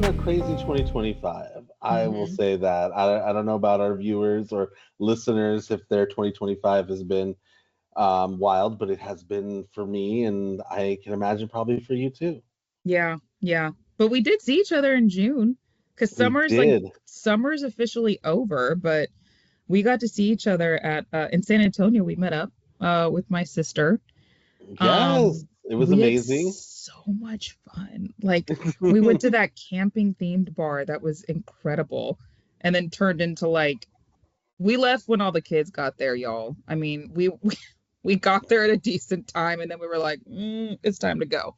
been a crazy 2025. I will Hmm. say that. I don't know about our viewers or listeners if their 2025 has been wild, but it has been for me, and I can imagine probably for you too. Yeah, yeah. But we did see each other in June because We did. summer's officially over, but we got to see each other at in San Antonio. We met up with my sister. Yes, it was We had amazing. so much fun. Like we went to that camping themed bar that was incredible and then turned into like we left when all the kids got there, y'all. I mean, we got there at a decent time and then we were like, it's time to go.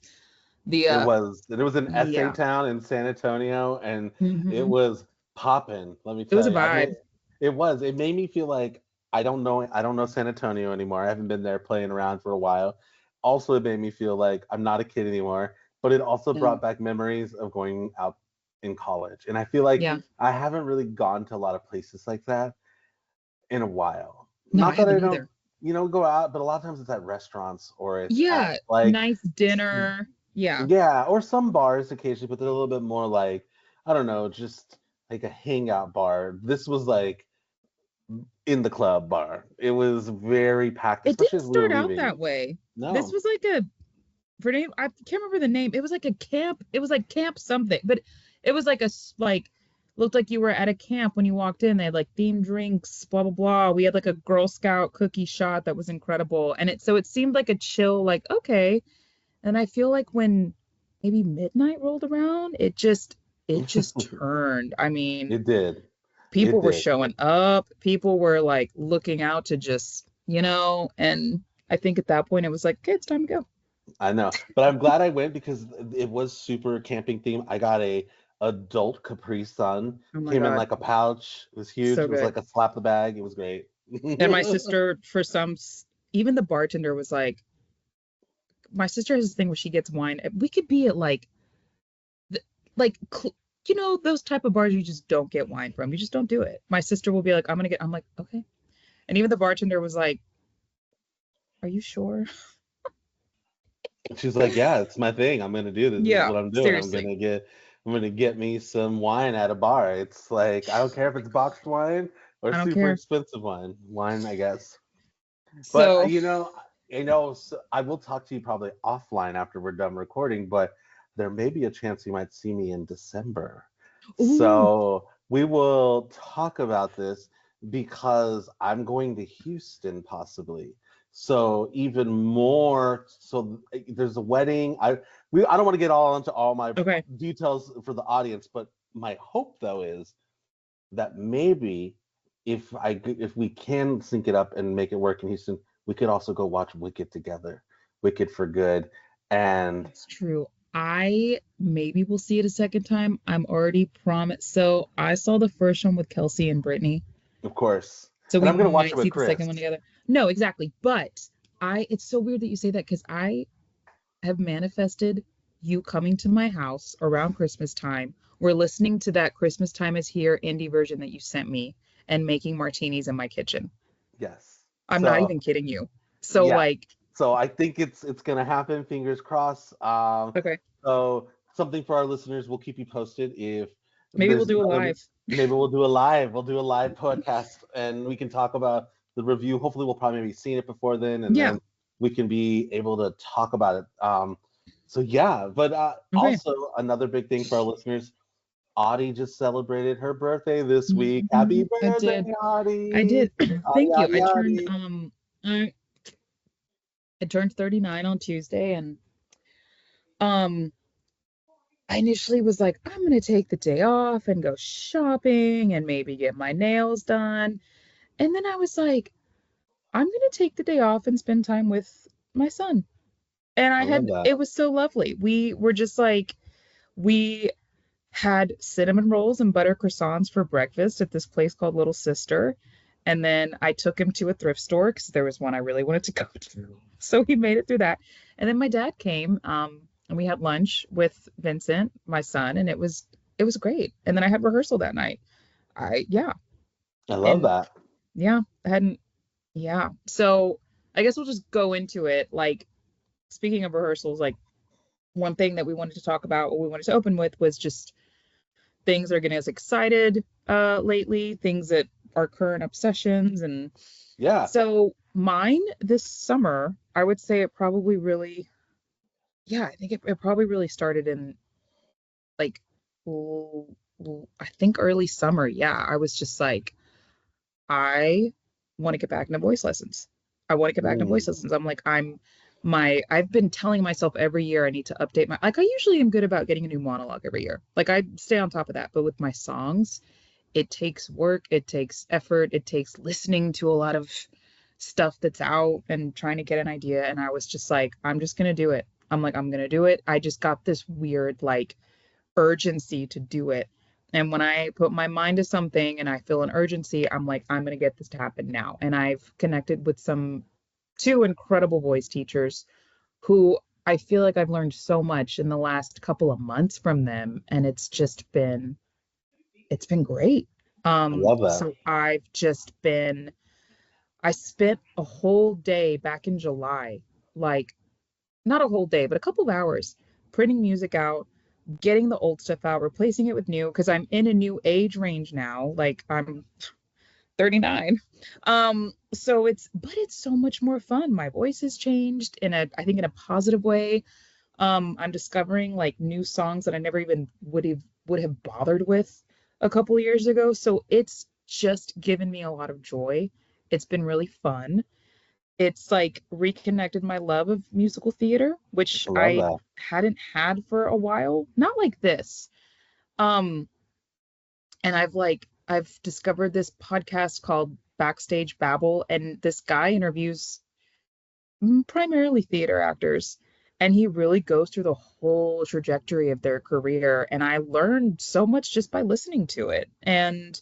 The It was an essay Yeah. town in San Antonio, and it Hmm. was popping. Let me It was tell a you. I mean, vibe. it was. It made me feel like I don't know San Antonio anymore. I haven't been there playing around for a while. Also, it made me feel like I'm not a kid anymore. But it also No. brought back memories of going out in college, and I feel like Yeah. I haven't really gone to a lot of places like that in a while. No, I Not that I haven't don't, either. go out, but a lot of times it's at restaurants or it's at Yeah, like nice dinner. Yeah. yeah, or some bars occasionally, but they're a little bit more like, I don't know, just like a hangout bar. This was like in the club bar. It was very packed, It especially didn't as we were start out leaving. that way. This No. was like a pretty, I can't remember the name. It was like a camp. It was like camp something, but it was like like looked like you were at a camp when you walked in. They had like themed drinks, blah blah blah. We had like a Girl Scout cookie shot that was incredible. And it seemed like a chill, like, okay. And I feel like when maybe midnight rolled around, it just turned. I mean, It did. It people were did. showing up, people were like looking out to just, and I think at that point it was like, okay, it's time to go. I know. But I'm glad I went because it was super camping theme. I got a adult Capri Sun. Oh my Came in God, like a pouch. It was huge. so It was good. like a slap the bag. It was great. And my sister, even the bartender was like, my sister has this thing where she gets wine. We could be at th- like, those type of bars you just don't get wine from. You just don't do it. My sister will be like, I'm like, okay. And even the bartender was like, are you sure? She's like, "Yeah, it's my thing. I'm gonna do this. This is Yeah, what I'm doing. seriously. I'm gonna get me some wine at a bar. It's like I don't care if it's boxed wine or I don't super care. expensive wine. Wine, I guess. But So, I will talk to you probably offline after we're done recording. But there may be a chance you might see me in December. ooh, So we will talk about this because I'm going to Houston possibly. So even more, so there's a wedding. I don't want to get all into all my okay. details for the audience, but my hope though is that maybe if we can sync it up and make it work in Houston, we could also go watch Wicked together, Wicked for Good, and That's true. I maybe will see it a second time. I'm already promised. So I saw the first one with Kelsey and Brittany. of course, So and we I'm gonna watch it might with see the Chris. second one together. No, exactly. But it's so weird that you say that because I have manifested you coming to my house around Christmas time. We're listening to that Christmas Time is Here indie version that you sent me and making martinis in my kitchen. Yes. I'm not So even kidding you. So, yeah. like, So I think it's gonna happen. Fingers crossed. okay, So something for our listeners. We'll keep you posted if maybe we'll there's do a another. live. Maybe we'll do a live. We'll do a live podcast, and we can talk about the review. Hopefully, we'll probably be seeing it before then, and Yeah. then we can be able to talk about it. So yeah, but Okay. also another big thing for our listeners. Audie just celebrated her birthday this week. Happy I birthday, did. I Audie! did. Audie, Thank you. Audie, Audie. I, I turned 39 on Tuesday and um I initially was like, I'm gonna take the day off and go shopping and maybe get my nails done. And then I was like, I'm gonna take the day off and spend time with my son. And I love that. it was so lovely. We had cinnamon rolls and butter croissants for breakfast at this place called Little Sister. And then I took him to a thrift store because there was one I really wanted to go to. So he made it through that. And then my dad came, and we had lunch with Vincent, my son, and it was great. And then I had rehearsal that night. Yeah. I love And that. yeah, I hadn't, yeah. So I guess we'll just go into it. Like, speaking of rehearsals, like one thing that we wanted to talk about, what we wanted to open with was just things that are getting us excited lately, things that are current obsessions. And Yeah. so mine this summer, I would say it probably really, yeah, I think it probably really started in like, I think early summer. Yeah, I was just like, I want to get back into voice lessons. I want to get back into voice Mm. lessons. I'm like, I've been telling myself every year I need to update like I usually am good about getting a new monologue every year. Like I stay on top of that. But with my songs, it takes work, it takes effort, it takes listening to a lot of stuff that's out and trying to get an idea. And I was just like, I'm just going to do it. I'm like, I'm going to do it. I just got this weird, like, urgency to do it. And when I put my mind to something and I feel an urgency, I'm like, I'm going to get this to happen now. And I've connected with two incredible voice teachers who I feel like I've learned so much in the last couple of months from them. And it's been great. I love that. So I spent a whole day back in July, like not a whole day, but a couple of hours printing music out, getting the old stuff out, replacing it with new, because I'm in a new age range now. Like I'm 39. But it's so much more fun. My voice has changed I think in a positive way. I'm discovering like new songs that I never even would have bothered with a couple years ago. So it's just given me a lot of joy. It's been really fun. It's like reconnected my love of musical theater, which I love I that. hadn't had for a while. Not like this. Um, and I've discovered this podcast called Backstage Babble, and this guy interviews primarily theater actors, and he really goes through the whole trajectory of their career, and I learned so much just by listening to it. And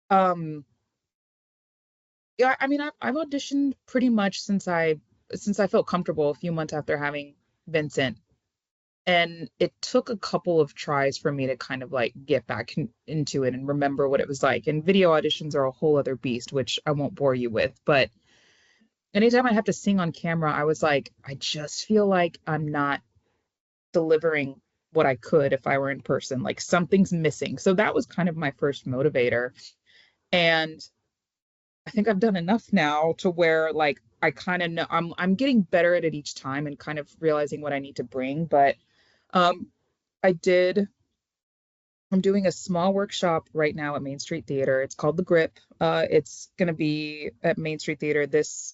um yeah, I mean I've auditioned pretty much since I felt comfortable a few months after having Vincent. And it took a couple of tries for me to kind of like get back into it and remember what it was like. And video auditions are a whole other beast, which I won't bore you with. But anytime I have to sing on camera, I was like, I just feel like I'm not delivering what I could if I were in person. Like something's missing. So that was kind of my first motivator. And I think I've done enough now to where like I kind of know I'm getting better at it each time and kind of realizing what I need to bring. But um I did I'm doing a small workshop right now at Main Street Theater. It's called The Grip. It's going to be at Main Street Theater this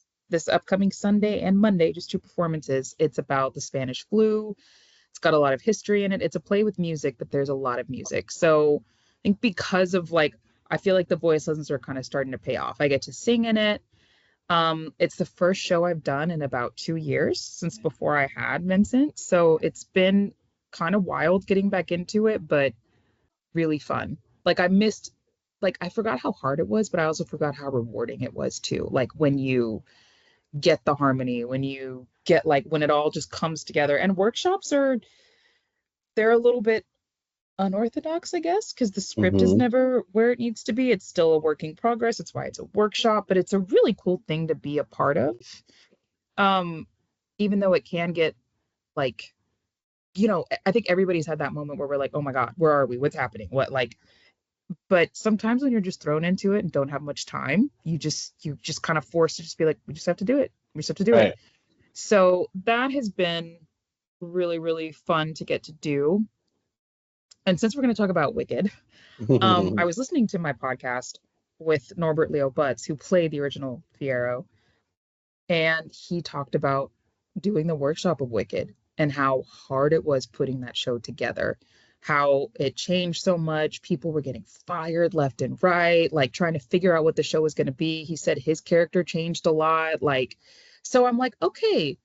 upcoming Sunday and Monday, just two performances. It's about the Spanish flu. It's got a lot of history in it. It's a play with music, but there's a lot of music. So I think because of like I feel like the voice lessons are kind of starting to pay off. I get to sing in it. It's the first show I've done in about 2 years since before I had Vincent. So it's been kind of wild getting back into it, but really fun. Like I forgot how hard it was, but I also forgot how rewarding it was too. Like when you get the harmony, when you get like when it all just comes together. And workshops they're a little bit unorthodox, I guess, because the script is Hmm. never where it needs to be. It's still a work in progress. It's why it's a workshop, but it's a really cool thing to be a part of. Um, Even though it can get like, I think everybody's had that moment where we're like, oh my God, where are we? What's happening? What like but sometimes when you're just thrown into it and don't have much time, you just kind of forced to just be like, we just have to do it. We just have to do it. Right. So that has been really, really fun to get to do. And since we're going to talk about Wicked, I was listening to my podcast with Norbert Leo Butz, who played the original Fiero, and he talked about doing the workshop of Wicked and how hard it was putting that show together, how it changed so much. People were getting fired left and right, like trying to figure out what the show was going to be. He said his character changed a lot. Like, so I'm like, okay,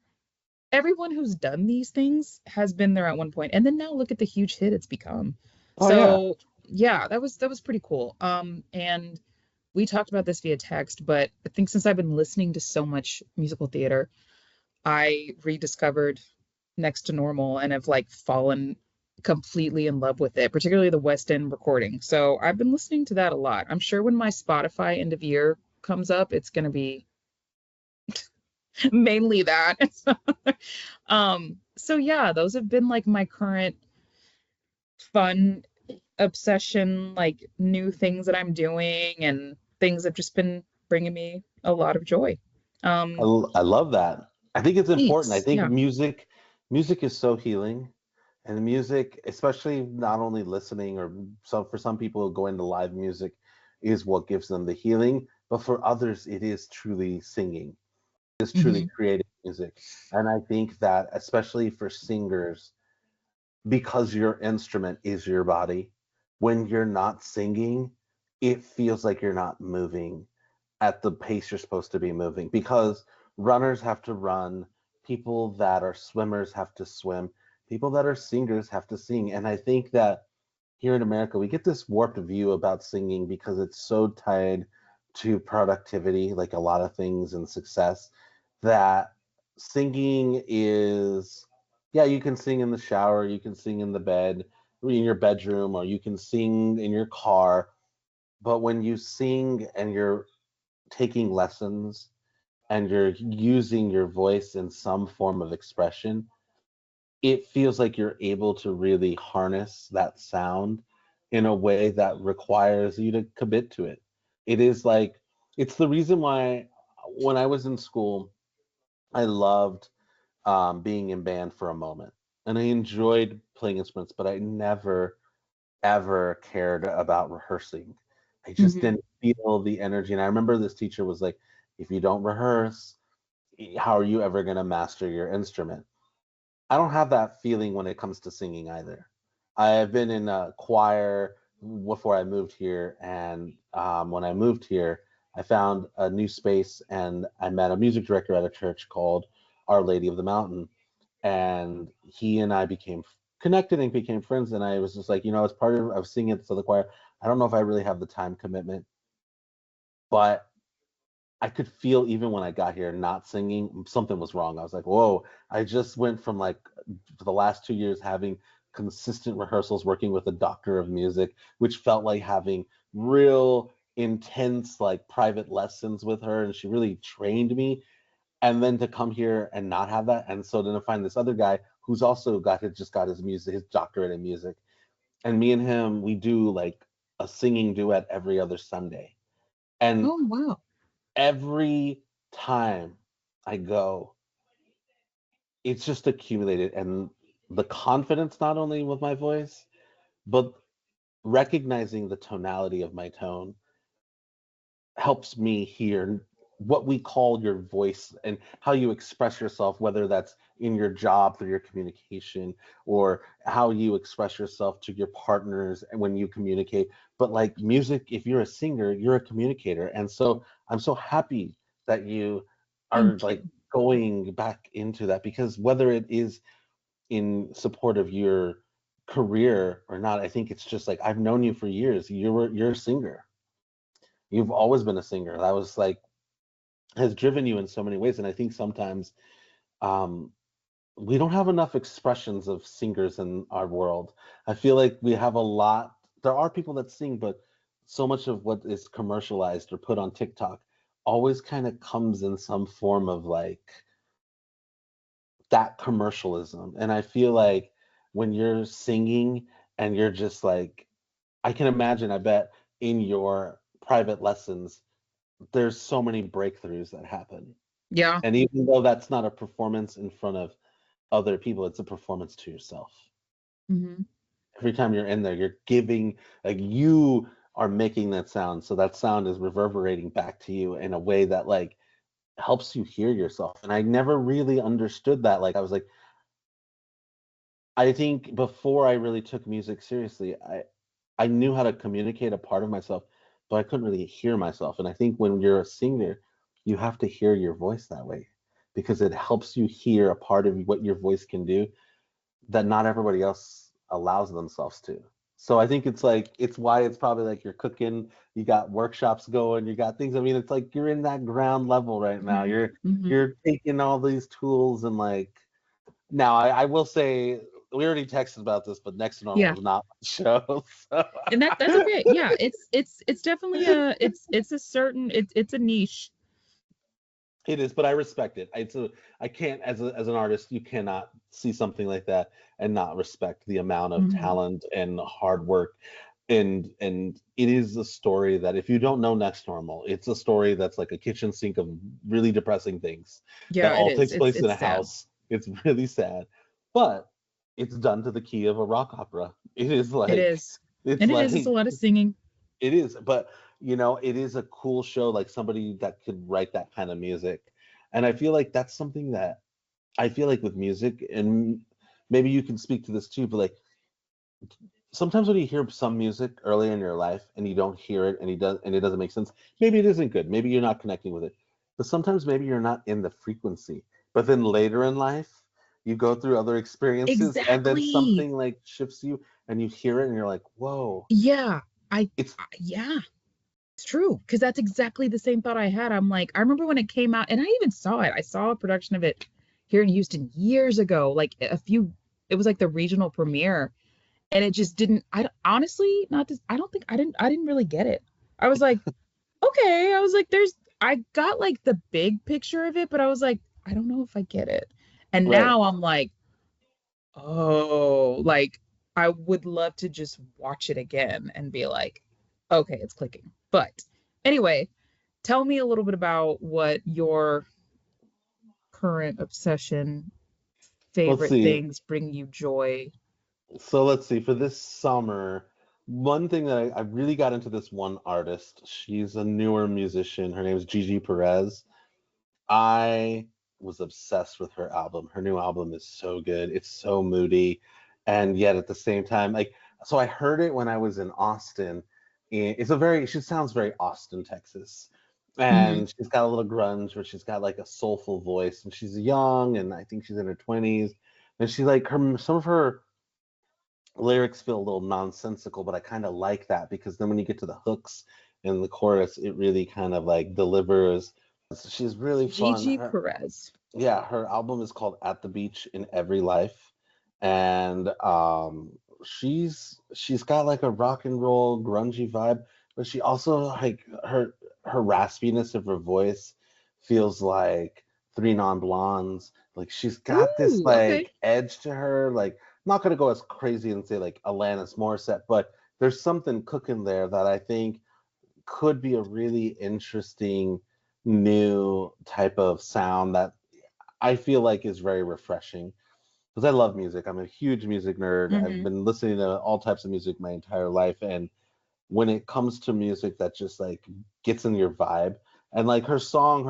everyone who's done these things has been there at one point, and then now look at the huge hit it's become. Oh yeah. So yeah, that was pretty cool. And we talked about this via text, but I think since I've been listening to so much musical theater, I rediscovered Next to Normal and have like fallen completely in love with it, particularly the West End recording. So I've been listening to that a lot. I'm sure when my Spotify end of year comes up, it's going to be mainly that. So yeah, those have been like my current fun. obsession, like new things that I'm doing and things have just been bringing me a lot of joy. Um, I love that. I think it's important. I Thanks. think Yeah. music is so healing, and music, especially not only listening or for some people going to live music, is what gives them the healing. But for others, it is truly singing. It's truly Hmm. creating music, and I think that especially for singers, because your instrument is your body, when you're not singing, it feels like you're not moving at the pace you're supposed to be moving because runners have to run, people that are swimmers have to swim, people that are singers have to sing. And I think that here in America, we get this warped view about singing because it's so tied to productivity, like a lot of things and success, that singing is, yeah, you can sing in the shower, you can sing in the bed, in your bedroom, or you can sing in your car. But when you sing and you're taking lessons and you're using your voice in some form of expression, it feels like you're able to really harness that sound in a way that requires you to commit to it. It is like, it's the reason why when I was in school, I loved being in band for a moment. And I enjoyed playing instruments, but I never, ever cared about rehearsing. I just Hmm. didn't feel the energy. And I remember this teacher was like, if you don't rehearse, how are you ever going to master your instrument? I don't have that feeling when it comes to singing either. I have been in a choir before I moved here, and when I moved here, I found a new space and I met a music director at a church called Our Lady of the Mountain, and he and I became connected and became friends. And I was just like, as part of singing to the choir, I don't know if I really have the time commitment, but I could feel even when I got here not singing, something was wrong. I was like, whoa, I just went from like for the last 2 years having consistent rehearsals, working with a doctor of music, which felt like having real intense like private lessons with her. And she really trained me. And then to come here and not have that. And so then to find this other guy who's also just got his music, his doctorate in music. And me and him, we do like a singing duet every other Sunday. And Oh, wow. every time I go, it's just accumulated. And the confidence, not only with my voice, but recognizing the tonality of my tone helps me hear what we call your voice and how you express yourself, whether that's in your job through your communication or how you express yourself to your partners and when you communicate. But like music, if you're a singer, you're a communicator. And so I'm so happy that you are Thank like you. going back into that because whether it is in support of your career or not, I think it's just like I've known you for years. You're a singer. You've always been a singer. That was like has driven you in so many ways. And I think sometimes um, we don't have enough expressions of singers in our world. I feel like we have a lot. There are people that sing, but so much of what is commercialized or put on TikTok always kind of comes in some form of like that commercialism. And I feel like when you're singing and you're just like, I can imagine, I bet in your private lessons, there's so many breakthroughs that happen. Yeah. And even though that's not a performance in front of other people, it's a performance to yourself. Hmm. Every time you're in there, you're giving, like you are making that sound. So that sound is reverberating back to you in a way that like helps you hear yourself. And I never really understood that. Like I was like, I think before I really took music seriously, I knew how to communicate a part of myself, but I couldn't really hear myself. And I think when you're a singer, you have to hear your voice that way because it helps you hear a part of what your voice can do that not everybody else allows themselves to. So I think it's like it's why it's probably like you're cooking, you got workshops going, you got things. I mean, it's like you're in that ground level right now. Hmm. You're Hmm. you're taking all these tools and like now I will say we already texted about this, but next to normal Yeah. is not my show. So And that's okay. Yeah, it's definitely it's a certain it's a niche. it is, but I respect it. I can't as an artist, you cannot see something like that and not respect the amount of Hmm. talent and hard work. and it is a story that if you don't know Next Normal, it's a story that's like a kitchen sink of really depressing things that Yeah, it all is. takes It's place in it's a sad. house. It's really sad, but it's done to the key of a rock opera. It is It like is. it's And it is. It's a like lot of singing. it is, but it is a cool show, like somebody that could write that kind of music. And I feel like that's something that I feel like with music, and maybe you can speak to this too, but like sometimes when you hear some music early in your life and you don't hear it and it doesn't make sense, maybe it isn't good. Maybe you're not connecting with it. But sometimes maybe you're not in the frequency. But then later in life, you go through other experiences and then Exactly. something like shifts you and you hear it and you're like, whoa. Yeah. It's Yeah, it's true. Because that's exactly the same thought I had. I'm like, I remember when it came out, and I even saw it. I saw a production of it here in Houston years ago, like it was like the regional premiere. And it just didn't, honestly, not to, I don't think I didn't really get it. I was like, okay. I was like, I got like the big picture of it, but I was like, I don't know if I get it. And right. now I'm like, oh, like I would love to just watch it again and be like, okay, it's clicking. But anyway, tell me a little bit about what your current obsession, Let's favorite see. things bring you joy. So let's see. For this summer, one thing that I really got into this one artist. She's a newer musician. Her name is Gigi Perez. I was obsessed with her album. Her new album is so good. It's so moody, and yet at the same time, like, so I heard it when I was in Austin. She sounds very Austin, Texas, Hmm. and she's got a little grunge, but she's got like a soulful voice, and she's young, and I think she's in her 20s, and she like her some of her lyrics feel a little nonsensical, but I kind of like that because then when you get to the hooks and the chorus, it really kind of like delivers. She's really fun. Gigi Perez. Yeah, her album is called At the Beach in Every Life, and she's got like a rock and roll grungy vibe, but she also like her raspiness of her voice feels like Three Non Blondes. Like she's got this Ooh, okay. like edge to her. Like I'm not gonna go as crazy and say like Alanis Morissette, but there's something cooking there that I think could be a really interesting new type of sound that I feel like is very refreshing because I love music. I'm a huge music nerd. I've Hmm. been listening to all types of music my entire life, and when it comes to music that just like gets in your vibe, and like her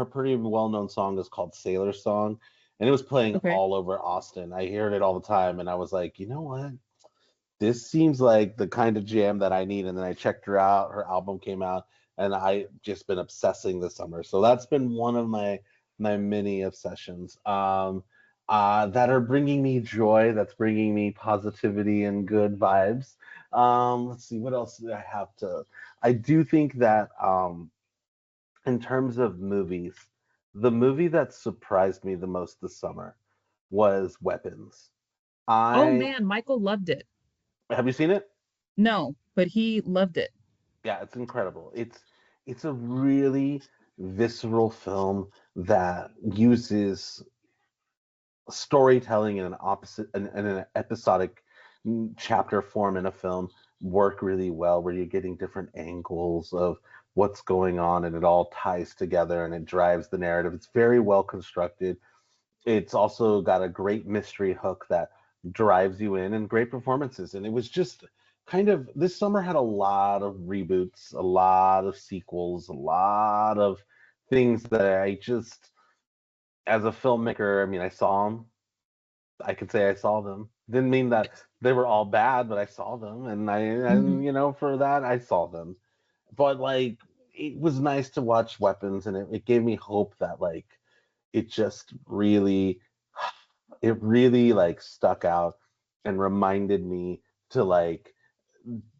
pretty well-known song is called Sailor Song, and it was playing Okay. all over Austin. I heard it all the time, and I was like, you know what? This seems like the kind of jam that I need. And then I checked her out. Her album came out, and I just been obsessing this summer. So that's been one of my mini obsessions that are bringing me joy. That's bringing me positivity and good vibes. Let's see, what else do I have to? I do think that in terms of movies, the movie that surprised me the most this summer was Weapons. Oh I man, Michael loved it. Have you seen it? No, but he loved it. Yeah, it's incredible. It's a really visceral film that uses storytelling in an opposite in an episodic chapter form in a film work really well, where you're getting different angles of what's going on and it all ties together and it drives the narrative. It's very well constructed. It's also got a great mystery hook that drives you in and great performances. And it was just kind of this summer had a lot of reboots, a lot of sequels, a lot of things that I just, as a filmmaker, I mean, I saw them. I could say I saw them. Didn't mean that they were all bad, but I saw them, and Hmm. for that I saw them. But like, it was nice to watch Weapons, and it gave me hope that like it just really it really like stuck out and reminded me to like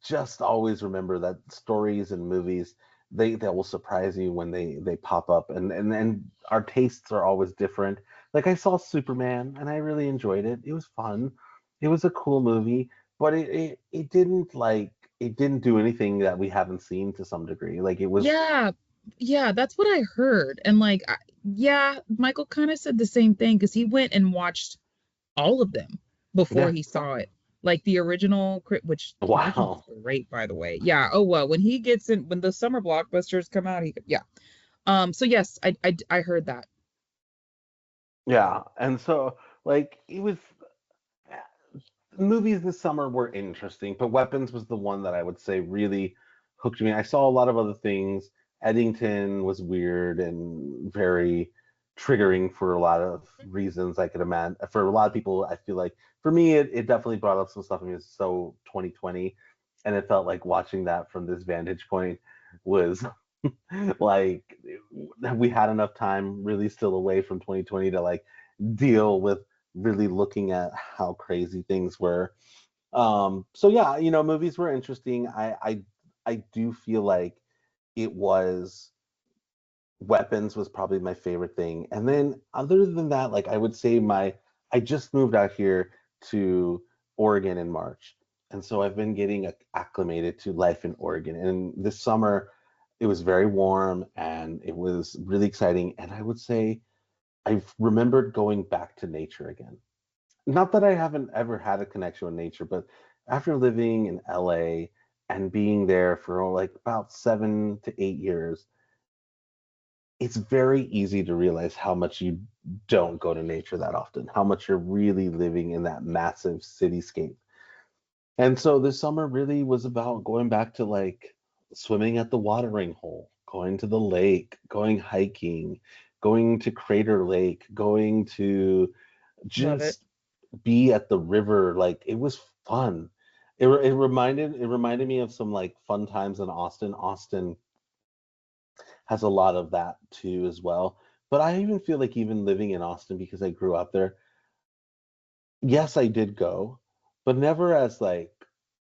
just always remember that stories and movies, they will surprise you when they pop up, and our tastes are always different. Like I saw Superman and I really enjoyed it. It was fun. It was a cool movie, but it didn't like it didn't do anything that we haven't seen to some degree. Like it was Yeah, yeah, that's what I heard. And like, yeah, Michael kind of said the same thing because he went and watched all of them before yeah, he saw it. like the original, which the original Wow. is great, by the way. Yeah. Oh well, when he gets in, when the summer blockbusters come out, yeah. So yes, I heard that. Yeah. And so like it was movies this summer were interesting, but Weapons was the one that I would say really hooked me. I saw a lot of other things. Eddington was weird and very triggering for a lot of reasons I could imagine. For a lot of people, I feel like for me, it definitely brought up some stuff. I mean, it's so 2020, and it felt like watching that from this vantage point was like we had enough time really still away from 2020 to like deal with really looking at how crazy things were. So yeah, movies were interesting. I do feel like it was Weapons was probably my favorite thing. And then other than that, like I would say I just moved out here to Oregon in March. And so I've been getting acclimated to life in Oregon. And this summer it was very warm and it was really exciting. And I would say I've remembered going back to nature again. Not that I haven't ever had a connection with nature, but after living in LA and being there for like about 7 to 8 years, it's very easy to realize how much you don't go to nature that often, how much you're really living in that massive cityscape. And so this summer really was about going back to like swimming at the watering hole, going to the lake, going hiking, going to Crater Lake, going to Love it. just be at the river. Like it was fun. It reminded me of some like fun times in Austin. Austin has a lot of that too as well. But I even feel like even living in Austin because I grew up there, yes, I did go, but never as like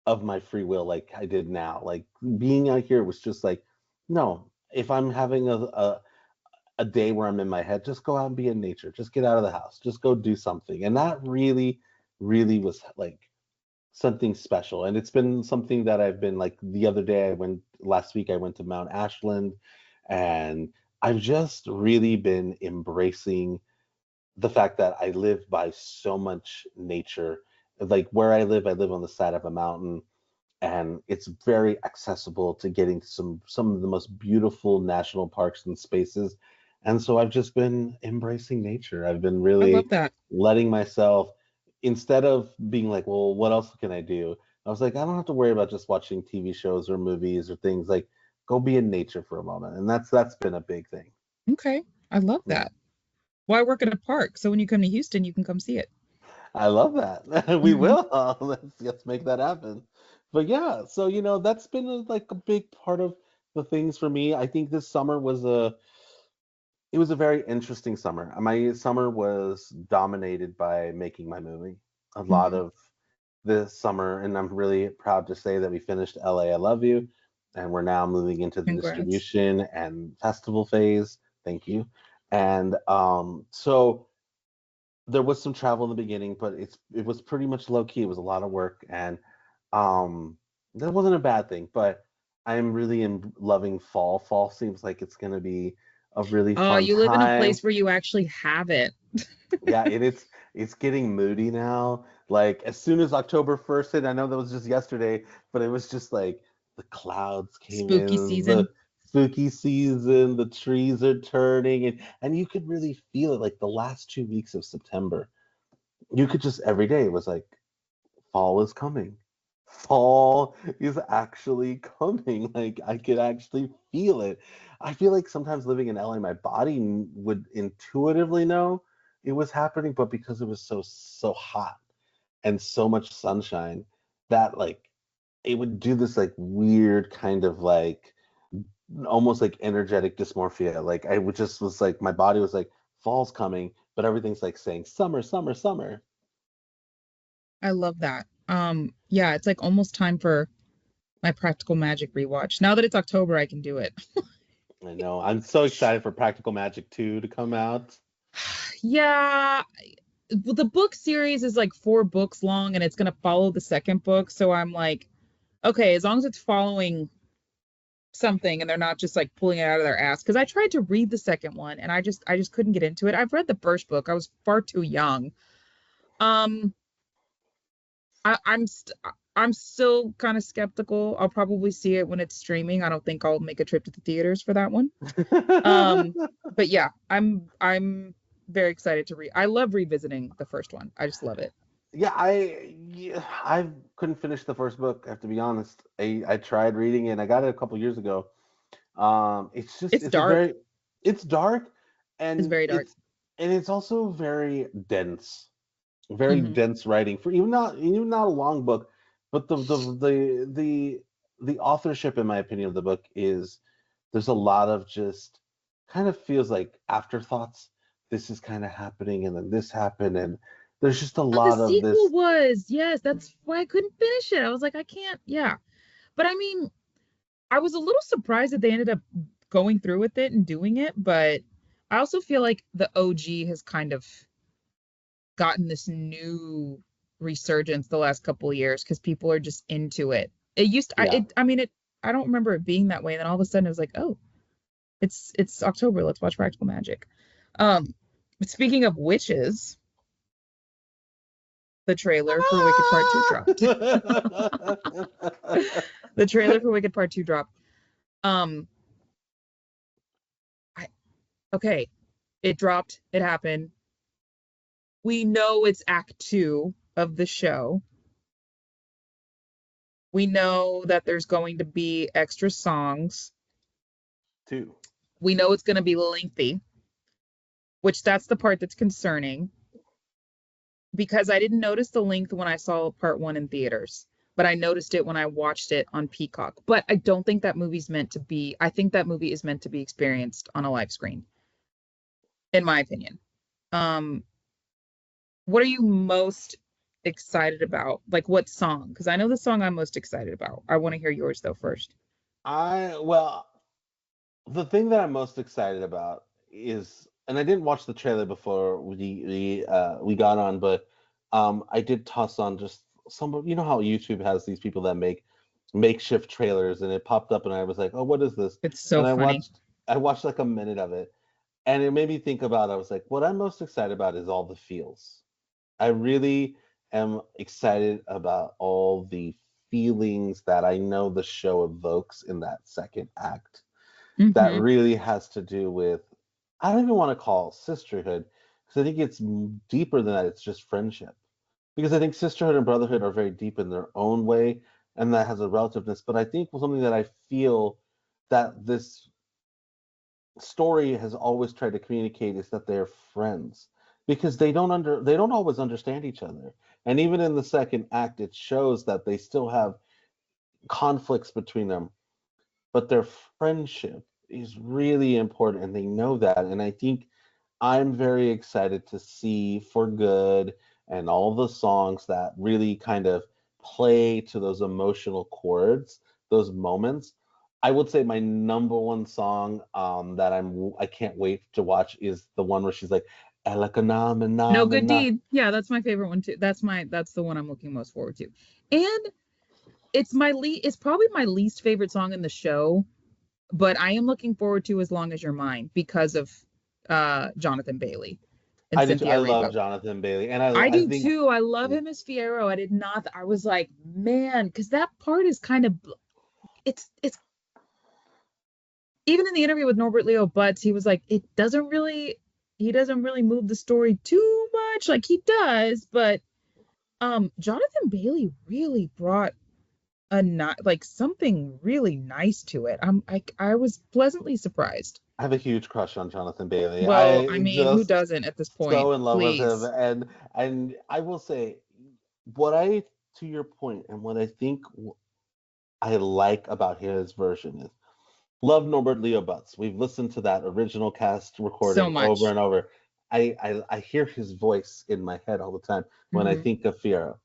of my free will like I did now. Like being out here was just like, no, if I'm having a day where I'm in my head, just go out and be in nature. Just get out of the house. Just go do something. And that really, really was like something special. And it's been something that I've been like the other day, last week, I went to Mount Ashland and I've just really been embracing the fact that I live by so much nature. Like where I live on the side of a mountain and it's very accessible to getting to some of the most beautiful national parks and spaces. And so I've just been embracing nature. I've been I love really that. letting myself, instead of being like, well, what else can I do? I was like, I don't have to worry about just watching TV shows or movies or things. Like, go be in nature for a moment, and that's been a big thing. Okay. I love Yeah. that. Well, I work at a park, so when you come to Houston, you can come see it. I love that. We Hmm. will. Let's make that happen. But yeah, so that's been like a big part of the things for me. I think this summer was a very interesting summer. My summer was dominated by making my movie. A lot Hmm. of this summer, and I'm really proud to say that we finished LA I Love You, and we're now moving into the Congrats. distribution and festival phase. Thank you. And so there was some travel in the beginning, but it was pretty much low key. It was a lot of work, and um, that wasn't a bad thing. But I'm really loving fall. Fall seems like it's gonna be a really Oh, fun you live in a time. place where you actually have it. Yeah, it's getting moody now. Like as soon as October 1st hit, I know that was just yesterday, but it was just like the clouds came Spooky in, season. the spooky season, the trees are turning, and you could really feel it like the last 2 weeks of September. You could just every day it was like fall is coming. Fall is actually coming. Like I could actually feel it. I feel like sometimes living in LA, my body would intuitively know it was happening, but because it was so hot and so much sunshine, that like it would do this like weird kind of like almost like energetic dysmorphia. Like I would just was like my body was like fall's coming, but everything's like saying summer, summer, summer. I love that. Yeah, it's like almost time for my Practical Magic rewatch. Now that it's October, I can do it. I know. I'm so excited for Practical Magic 2 to come out. Yeah, well, the book series is like 4 books long and it's gonna follow the second book. So I'm like, okay, as long as it's following something and they're not just like pulling it out of their ass. Because I tried to read the second one and I just couldn't get into it. I've read the first book. I was far too young. Um, I'm still kind of skeptical. I'll probably see it when it's streaming. I don't think I'll make a trip to the theaters for that one. Um, but yeah, I'm very excited to read. I love revisiting the first one. I just love it. I couldn't finish the first book. I have to be honest. I tried reading it. I got it a couple years ago. It's just It's dark. it's dark, It's and very dark. it's also very Hmm. dense writing for even not a long book, but the authorship, in my opinion, of the book is there's a lot of just kind of feels like afterthoughts. This is kind of happening, and then this happened, and there's just a The lot of sequel this. was, yes, that's why I couldn't finish it. I was like, I can't, yeah. But I mean, I was a little surprised that they ended up going through with it and doing it, but I also feel like the OG has kind of gotten this new resurgence the last couple of years because people are just into it. It used to, Yeah. I mean, I don't remember it being that way. And then all of a sudden it was like, oh, it's October. Let's watch Practical Magic. Um, but speaking of witches, the trailer for Wicked Part 2 dropped. The trailer for Wicked Part 2 dropped. Um, I okay, it dropped, it happened. We know it's Act 2 of the show. We know that there's going to be extra songs. Two. We know it's going to be lengthy, which that's the part that's concerning because I didn't notice the length when I saw part 1 in theaters, but I noticed it when I watched it on Peacock. But I don't think that movie's meant to be, I think that movie is meant to be experienced on a live screen, in my opinion. Um, what are you most excited about? Like what song? Because I know the song I'm most excited about. I want to hear yours though first. Well, the thing that I'm most excited about is, and I didn't watch the trailer before we got on, but I did toss on just some. You know how YouTube has these people that make makeshift trailers, and it popped up, and I was like, oh, what is this? It's so And funny. I watched like a minute of it, and it made me think about. I was like, what I'm most excited about is all the feels. I really am excited about all the feelings that I know the show evokes in that second act that Hmm. really has to do with, I don't even want to call it sisterhood, because I think it's deeper than that. It's just friendship. Because I think sisterhood and brotherhood are very deep in their own way, and that has a relativeness. But I think something that I feel that this story has always tried to communicate is that they're friends, because they don't always understand each other. And even in the second act, it shows that they still have conflicts between them, but their friendship is really important, and they know that. And I think I'm very excited to see For Good and all the songs that really kind of play to those emotional chords, those moments. I would say my number one song that I can't wait to watch is the one where she's like No Good Elakanamana. Deed. Yeah, that's my favorite one too. That's the one I'm looking most forward to. And it's probably my least favorite song in the show, but I am looking forward to As Long as You're Mine because of Jonathan Bailey and I did. I Cynthia love Erivo. Jonathan Bailey, and I I do think too. I love him as Fierro. I did not I was like, man, because that part is kind of it's even in the interview with Norbert Leo Butz, he was like, he doesn't really move the story too much. Like he does, but Jonathan Bailey really brought like something really nice to it. I was pleasantly surprised. I have a huge crush on Jonathan Bailey. Well, I I mean, who just doesn't at this point? so in love with him, Please. and I will say what I to your point, and what I think I like about his version is love Norbert Leo Butz. We've listened to that original cast So recording over much. and over. I hear his voice in my head all the time when I Hmm. think of Fierro.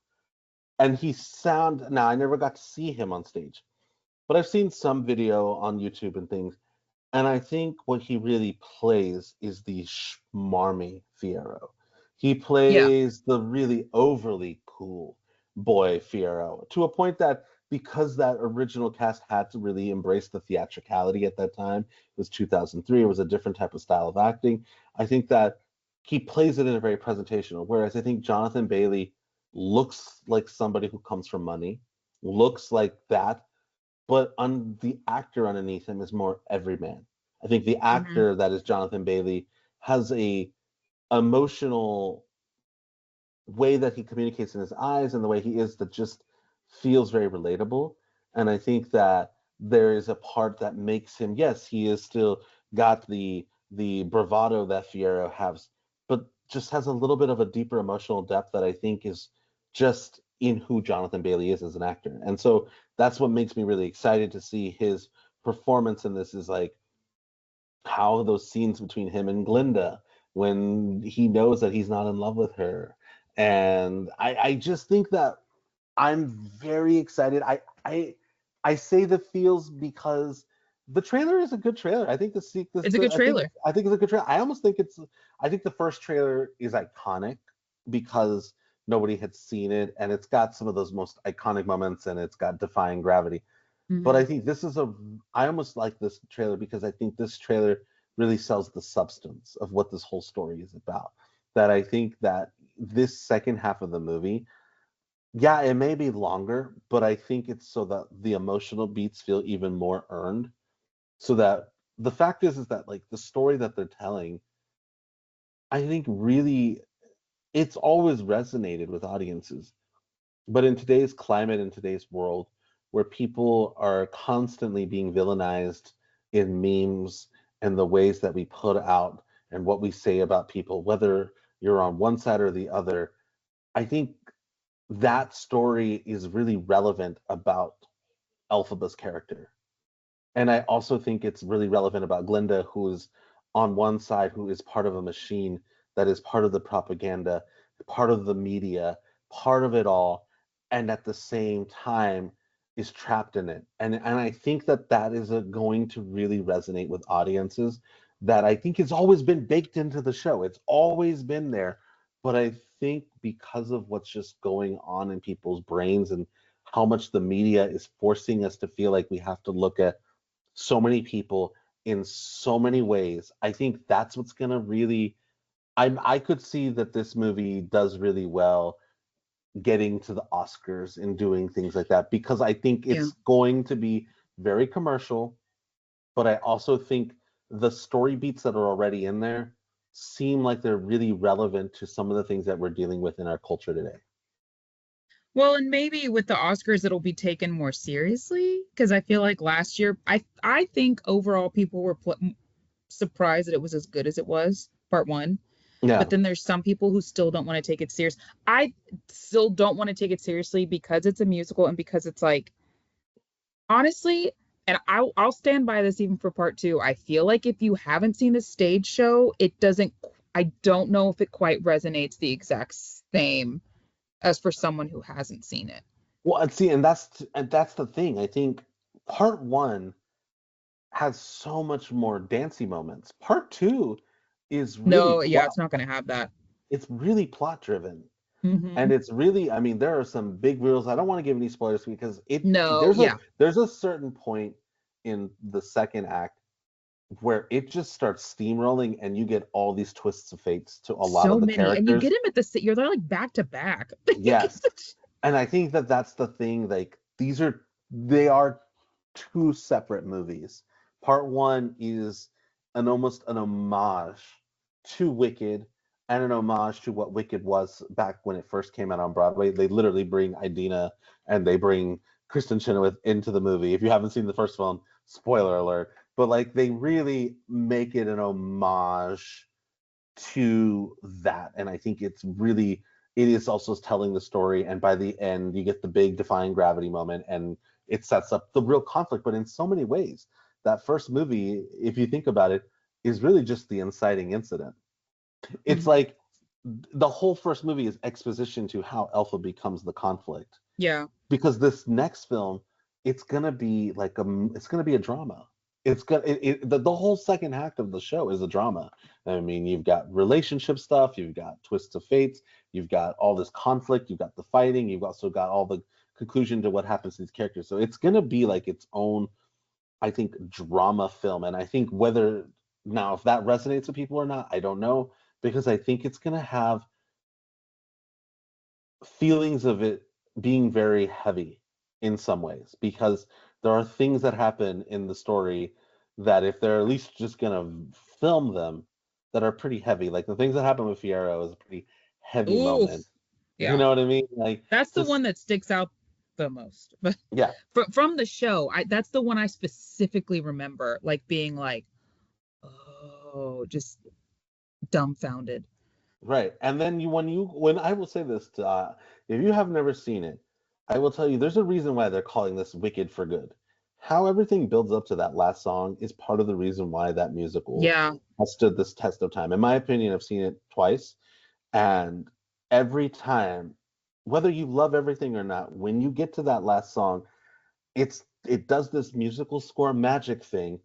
And he sound now I never got to see him on stage, but I've seen some video on YouTube and things, and I think what he really plays is the schmarmy Fierro. He Yeah. plays the really overly cool boy Fierro to a point that, because that original cast had to really embrace the theatricality at that time, it was 2003, it was a different type of style of acting. I think that he plays it in a very presentational, whereas I think Jonathan Bailey looks like somebody who comes from money, looks like that, but the actor underneath him is more everyman. I think the Hmm. actor that is Jonathan Bailey has a emotional way that he communicates in his eyes and the way he is that just feels very relatable. And I think that there is a part that makes him, yes, he is still got the bravado that Fierro has, but just has a little bit of a deeper emotional depth that I think is just in who Jonathan Bailey is as an actor. And so that's what makes me really excited to see his performance in this, is like how those scenes between him and Glinda when he knows that he's not in love with her. And I just think that I'm very excited. I say the feels because the trailer is a good trailer. I think It's a good trailer. I think it's a good trailer. I almost think it's I think the first trailer is iconic because nobody had seen it and it's got some of those most iconic moments and it's got Defying Gravity. But Hmm. I think this is I almost like this trailer because I think this trailer really sells the substance of what this whole story is about. That I think that this second half of the movie, yeah, it may be longer, but I think it's so that the emotional beats feel even more earned. So that the fact is that like the story that they're telling, I think really it's always resonated with audiences. But in today's climate, in today's world, where people are constantly being villainized in memes and the ways that we put out and what we say about people, whether you're on one side or the other, I think that story is really relevant about Elphaba's character. And I also think it's really relevant about Glinda, who is on one side, who is part of a machine that is part of the propaganda, part of the media, part of it all, and at the same time is trapped in it. And I think that that is going to really resonate with audiences. That I think it's always been baked into the show. It's always been there, but I think because of what's just going on in people's brains and how much the media is forcing us to feel like we have to look at so many people in so many ways. I think that's what's gonna really. I could see that this movie does really well getting to the Oscars and doing things like that because I think Yeah. it's going to be very commercial, but I also think the story beats that are already in there seem like they're really relevant to some of the things that we're dealing with in our culture today. Well, and maybe with the Oscars it'll be taken more seriously because I feel like last year I think overall people were surprised that it was as good as it was, part one. But Yeah. then there's some people who still don't want to take it serious. I still don't want to take it seriously because it's a musical and because it's like honestly, and I'll stand by this even for part two. I feel like if you haven't seen the stage show, it doesn't. I don't know if it quite resonates the exact same as for someone who hasn't seen it. Well, and see, and that's the thing. I think part one has so much more dancey moments. Part two is really No, yeah, plot. it's not going to have that. It's really plot driven, and Hmm. it's really. I mean, there are some big reveals. I don't want to give any spoilers because No, yeah, there's a certain point in the second act where it just starts steamrolling, and you get all these twists of fates to a lot so of the many, and you get characters. him at you're there like back to back. Yes, and I think that that's the thing. Like they are two separate movies. Part one is an almost an homage to Wicked and an homage to what Wicked was back when it first came out on Broadway. They literally bring Idina and they bring Kristen Chenoweth into the movie. If you haven't seen the first film, spoiler alert. But like they really make it an homage to that, and I think it is also telling the story. And by the end, you get the big Defying Gravity moment, and it sets up the real conflict. But in so many ways, that first movie, if you think about it, is really just the inciting incident. It's Hmm. like the whole first movie is exposition to how Alpha becomes the conflict. Yeah. Because this next film, it's gonna be a drama. The whole second act of the show is a drama. I mean, you've got relationship stuff, you've got twists of fates, you've got all this conflict, you've got the fighting, you've also got all the conclusion to what happens to these characters. So it's gonna be like its own, I think, drama film. And I think whether now if that resonates with people or not, I don't know, because I think it's gonna have feelings of it being very heavy in some ways because there are things that happen in the story that if they're at least just gonna film them that are pretty heavy. Like the things that happen with Fierro is a pretty heavy Ooh, moment. You yeah. know what I mean? Like That's the just one that sticks out the most. But yeah, from the show, that's the one I specifically remember, like being like, oh, just dumbfounded. right. And then when I will say this to if you have never seen it, I will tell you there's a reason why they're calling this Wicked for Good. How everything builds up to that last song is part of the reason why that musical Yeah. has stood this test of time. In my opinion, I've seen it twice, and every time, whether you love everything or not, when you get to that last song, it does this musical score magic thing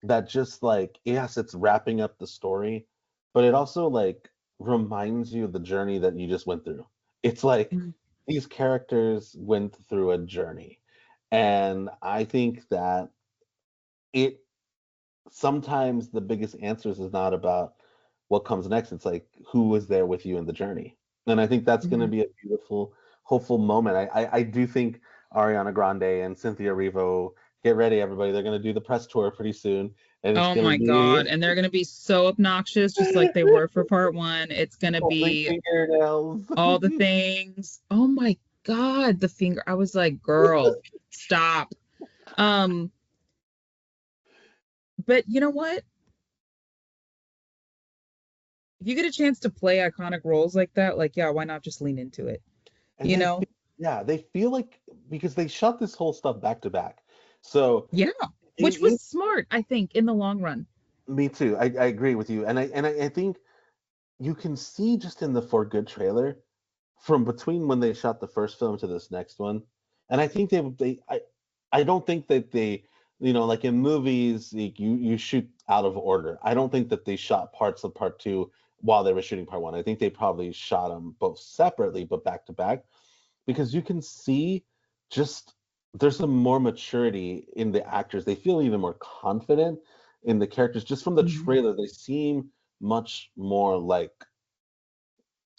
that just like yes, it's wrapping up the story, but it also like reminds you of the journey that you just went through. It's like Mhm. these characters went through a journey, and I think that it sometimes the biggest answers is not about what comes next. It's like who was there with you in the journey, and I think that's going to Mhm. be a beautiful, hopeful moment. I do think Ariana Grande and Cynthia Erivo, get ready, everybody. They're going to do the press tour pretty soon, and it's Oh going to my God. be And they're gonna be so obnoxious, just like they were for part one. It's gonna holding be fingernails. all the things. Oh my God, the finger. I was like, girl, stop. Um, but you know what? If you get a chance to play iconic roles like that, like, yeah, why not just lean into it? And You they know? feel, yeah, they feel like because they shot this whole stuff back to back. So Yeah. Which in was smart, I think, in the long run. me too. I agree with you, and I think you can see just in the For Good trailer from between when they shot the first film to this next one, and I think I don't think that they, like in movies, like you shoot out of order. I don't think that they shot parts of part two while they were shooting part one. I think they probably shot them both separately, but back to back, because you can see just there's some more maturity in the actors. They feel even more confident in the characters just from the Mhm. trailer. They seem much more like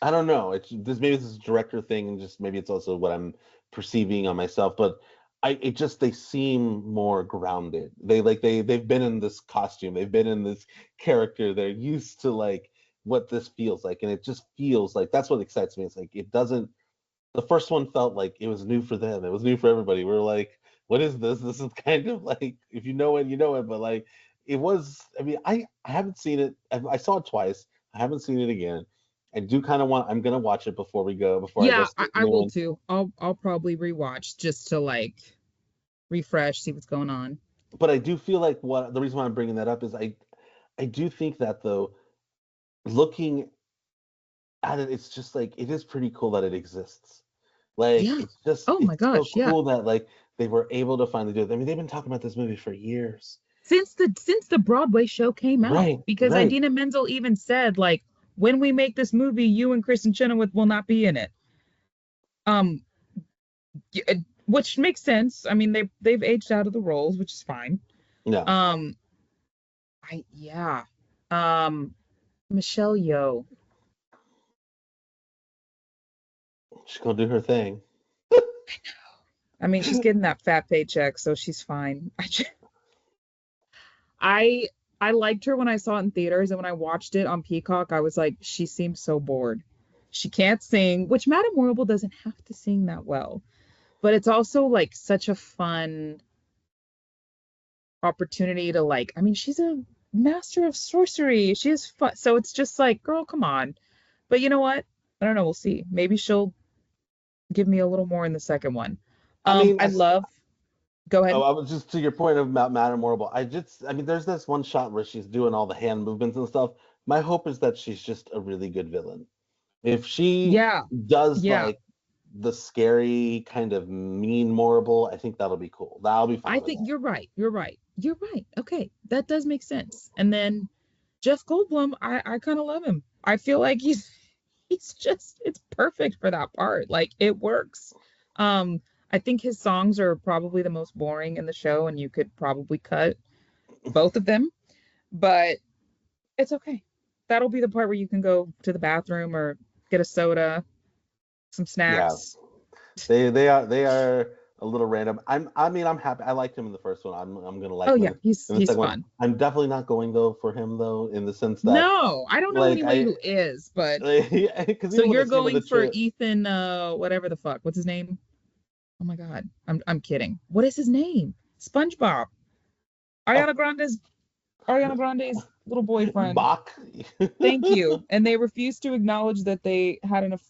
I don't know. It's this maybe this is a director thing, and just maybe it's also what I'm perceiving on myself. But it just they seem more grounded. They've been in this costume, they've been in this character. They're used to like what this feels like, and it just feels like that's what excites me. It's like it doesn't. The first one felt like it was new for them. It was new for everybody. We are like, what is this? This is kind of like if you know it, you know it. But like it was. I mean, I haven't seen it. I saw it twice. I haven't seen it again. I do kind of want. I'm gonna watch it before I go Yeah, see the I new will one. too. I'll probably rewatch just to like refresh, see what's going on. But I do feel like what the reason why I'm bringing that up is I do think that though looking at it, it's just like it is pretty cool that it exists. Like Yeah. it's just Oh my it's so gosh, yeah. cool that like they were able to finally do it. I mean, they've been talking about this movie for years. Since the Broadway show came out, Right, because right. Idina Menzel even said like, when we make this movie, you and Kristen Chenoweth will not be in it. Um, which makes sense. I mean, they've aged out of the roles, which is fine. Yeah, Um, I yeah. Um, Michelle Yeoh. she's gonna do her thing. I mean, she's getting that fat paycheck, so she's fine. I I liked her when I saw it in theaters, and when I watched it on Peacock, I was like, she seems so bored. She can't sing, which Madame Horrible doesn't have to sing that well, but it's also like such a fun opportunity to like. I mean, she's a master of sorcery. She is fun, so it's just like, girl, come on. But you know what? I don't know. We'll see. Maybe she'll give me a little more in the second one. I mean, I love. Go ahead. oh, I was just to your point about Madame Morrible. I mean, there's this one shot where she's doing all the hand movements and stuff. My hope is that she's just a really good villain. If she Yeah, does yeah. like the scary kind of mean Morrible, I think that'll be cool. I'll be I fine with think that. you're right. You're right. You're right. Okay, that does make sense. And then Jeff Goldblum, I kind of love him. I feel like he's just it's perfect for that part. Like it works. Um, I think his songs are probably the most boring in the show, and you could probably cut both of them, but it's okay. That'll be the part where you can go to the bathroom or get a soda. some Yeah, snacks. they are a little random. I'm happy. I liked him in the first one. I'm gonna Oh like him yeah, in the he's second one. fun. I'm definitely not going though for him though, in the sense that No, I don't know like anybody I who is, but because so even when I you're see him in going the for trip, Ethan, whatever the fuck. What's his name? Oh my God. I'm kidding. What is his name? SpongeBob. oh, Ariana Grande's little boyfriend. Bach. Thank you. And they refused to acknowledge that they had enough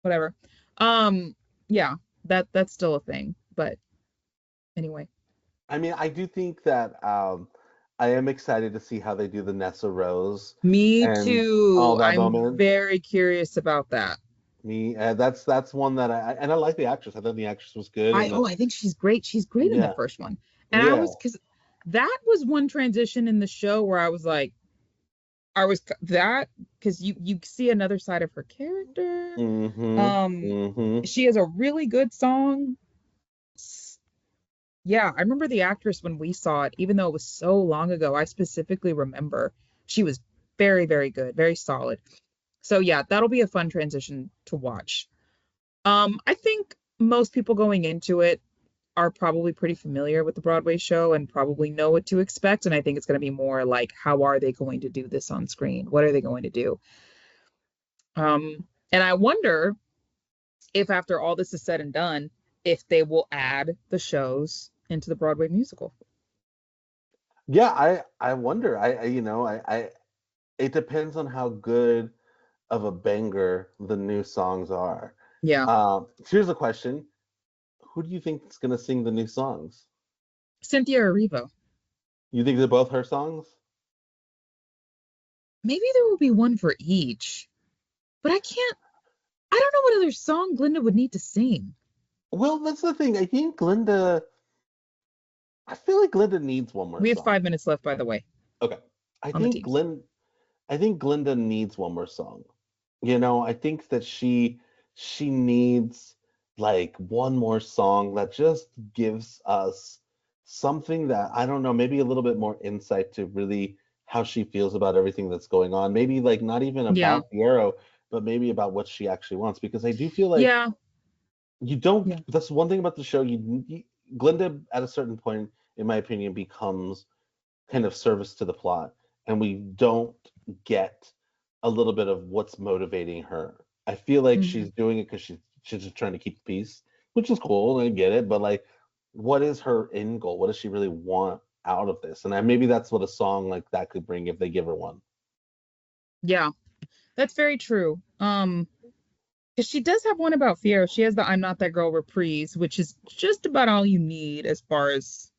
whatever. Um, yeah, that's still a thing. But anyway. I mean, I do think that I am excited to see how they do the Nessa Rose Me and all too. that I'm moment. very curious about that. Me, that's one that and I like the actress. I thought the actress was good, and I think she's great. She's great in the yeah, first one. And I yeah. was because that was one transition in the show where I was like, I was that because you see another side of her character. Mm-hmm. Um, Mm-hmm. she has a really good song. Yeah, I remember the actress when we saw it, even though it was so long ago. I specifically remember she was very, very good, very solid. So yeah, that'll be a fun transition to watch. I think most people going into it are probably pretty familiar with the Broadway show and probably know what to expect. And I think it's going to be more like, how are they going to do this on screen? What are they going to do? And I wonder if after all this is said and done, if they will add the shows into the Broadway musical. Yeah, I wonder. I it depends on how good of a banger the new songs are. Yeah. Here's a question: who do you think is gonna sing the new songs? Cynthia Erivo. You think they're both her songs? Maybe there will be one for each, but I don't know what other song Glinda would need to sing. Well, that's the thing. I feel like Glinda needs one more We have song. 5 minutes left, by the way, Okay. I on the think teams. Glen I think Glinda needs one more song. I think that she needs like one more song that just gives us something that I don't know, maybe a little bit more insight to really how she feels about everything that's going on. Maybe like not even Yeah. about Fiero, but maybe about what she actually wants. Because I do feel like Yeah. you don't. Yeah. That's one thing about the show. Glinda at a certain point, in my opinion, becomes kind of service to the plot, and we don't get a little bit of what's motivating her. I feel like Hmm. she's doing it because she's just trying to keep the peace, which is cool, and I get it. But like, what is her end goal? What does she really want out of this? And maybe that's what a song like that could bring if they give her one. Yeah. That's very true. Because she does have one about Fiero. She has the I'm Not That Girl reprise, which is just about all you need as far as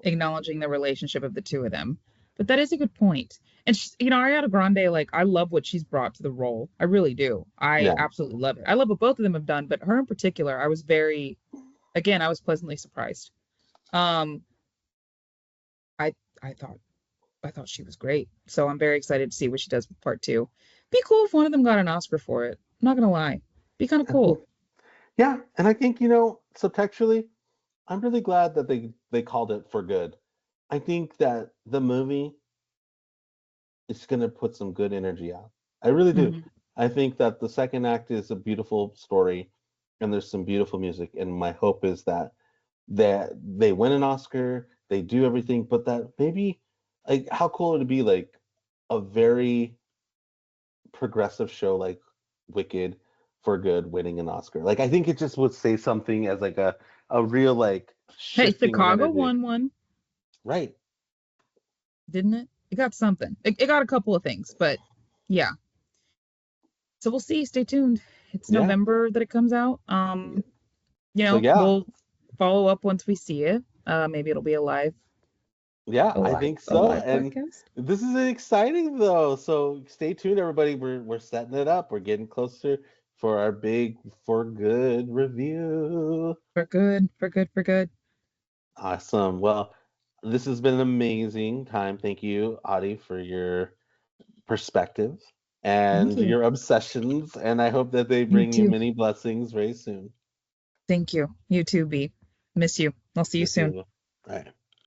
acknowledging the relationship of the two of them. But that is a good point. And she's, Ariana Grande, like, I love what she's brought to the role. I really do. I Yeah, absolutely love it. I love what both of them have done, but her in particular, I was pleasantly surprised. Um, I I thought she was great. So I'm very excited to see what she does with part two. Be cool if one of them got an Oscar for it. I'm not gonna lie. Be kind of cool. yeah, and I think subtextually, I'm really glad that they called it for good. I think that the movie it's going to put some good energy out. I really do. Hmm. I think that the second act is a beautiful story and there's some beautiful music. And my hope is that they win an Oscar, they do everything, but that maybe like how cool would it be like a very progressive show like Wicked for Good winning an Oscar. Like I think it just would say something as like a real like Hey, shifting of Chicago energy. won one, Right. didn't it? It got something. It got a couple of things, but yeah. So we'll see. Stay tuned. It's Yeah. November that it comes out. So yeah, We'll follow up once we see it. Maybe it'll be yeah, I think a so. live And podcast. this is exciting though. So stay tuned, everybody. We're setting it up. We're getting closer for our big for good review. For good, for good, for good. Awesome. Well, this has been an amazing time. Thank you, Adi, for your perspective Thank and you. your obsessions. And I hope that they You bring you too. many blessings very soon. Thank you. You too, B. Miss you. I'll see you Miss soon. you. All right.